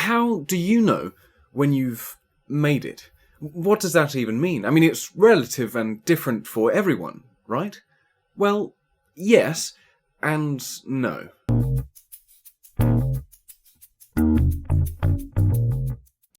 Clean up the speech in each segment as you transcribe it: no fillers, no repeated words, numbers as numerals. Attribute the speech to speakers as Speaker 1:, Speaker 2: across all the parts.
Speaker 1: how do you know when you've made it? What does that even mean? I mean, it's relative and different for everyone, right? Well, yes and no.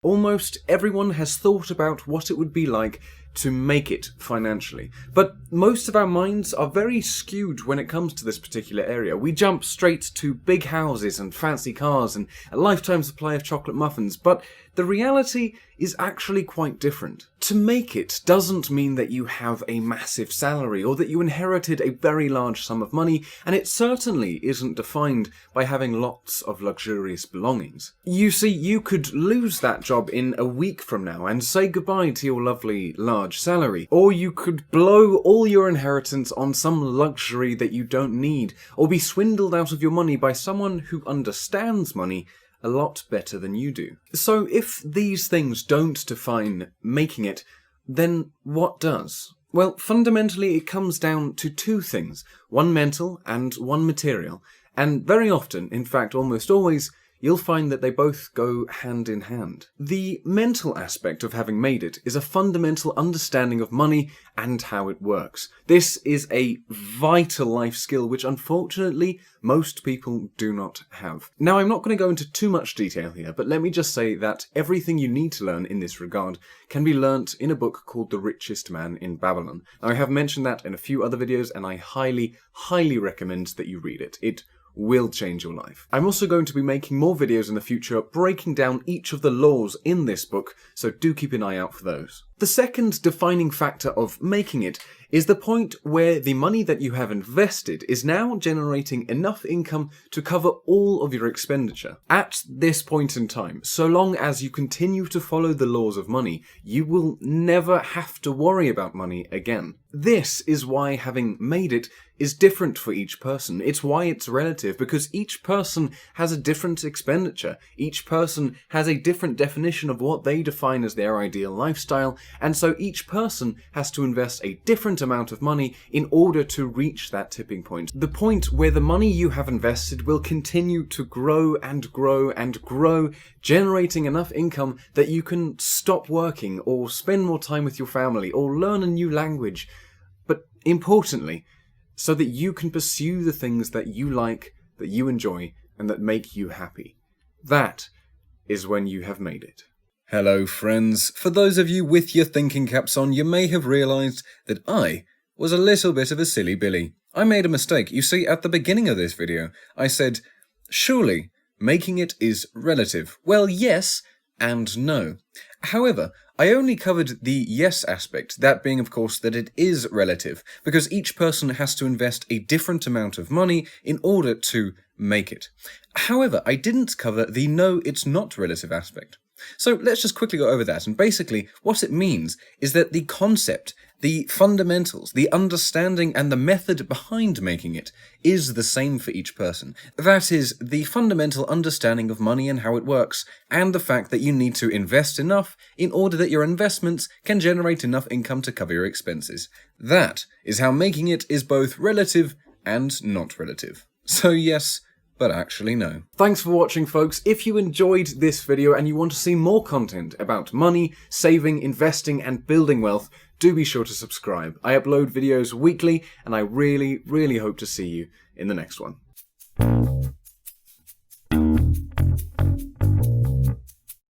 Speaker 1: Almost everyone has thought about what it would be like to make it financially, but most of our minds are very skewed when it comes to this particular area. We jump straight to big houses and fancy cars and a lifetime supply of chocolate muffins, but the reality is actually quite different. To make it doesn't mean that you have a massive salary or that you inherited a very large sum of money, and it certainly isn't defined by having lots of luxurious belongings. You see, you could lose that job in a week from now and say goodbye to your lovely large salary, or you could blow all your inheritance on some luxury that you don't need, or be swindled out of your money by someone who understands money a lot better than you do. So if these things don't define making it, then what does? Well, fundamentally it comes down to two things, one mental and one material, and very often, in fact almost always, you'll find that they both go hand in hand. The mental aspect of having made it is a fundamental understanding of money and how it works. This is a vital life skill which unfortunately most people do not have. Now, I'm not going to go into too much detail here, but let me just say that everything you need to learn in this regard can be learnt in a book called The Richest Man in Babylon. Now, I have mentioned that in a few other videos and I highly, highly recommend that you read it. It will change your life. I'm also going to be making more videos in the future breaking down each of the laws in this book, so do keep an eye out for those. The second defining factor of making it is the point where the money that you have invested is now generating enough income to cover all of your expenditure. At this point in time, so long as you continue to follow the laws of money, you will never have to worry about money again. This is why having made it is different for each person. It's why it's relative, because each person has a different expenditure. Each person has a different definition of what they define as their ideal lifestyle, and so each person has to invest a different amount of money in order to reach that tipping point. The point where the money you have invested will continue to grow and grow and grow, generating enough income that you can stop working or spend more time with your family or learn a new language. But importantly, so that you can pursue the things that you like, that you enjoy, and that make you happy. That is when you have made it. Hello friends, for those of you with your thinking caps on, you may have realised that I was a little bit of a silly Billy. I made a mistake. You see, at the beginning of this video, I said, surely making it is relative. Well, yes and no. However, I only covered the yes aspect, that being of course that it is relative, because each person has to invest a different amount of money in order to make it. However, I didn't cover the no, it's not relative aspect. So let's just quickly go over that, and basically what it means is that the concept, the fundamentals, the understanding and the method behind making it is the same for each person. That is, the fundamental understanding of money and how it works, and the fact that you need to invest enough in order that your investments can generate enough income to cover your expenses. That is how making it is both relative and not relative. So yes, but actually no. Thanks for watching, folks. If you enjoyed this video and you want to see more content about money, saving, investing and building wealth, do be sure to subscribe. I upload videos weekly and I really, really hope to see you in the next one.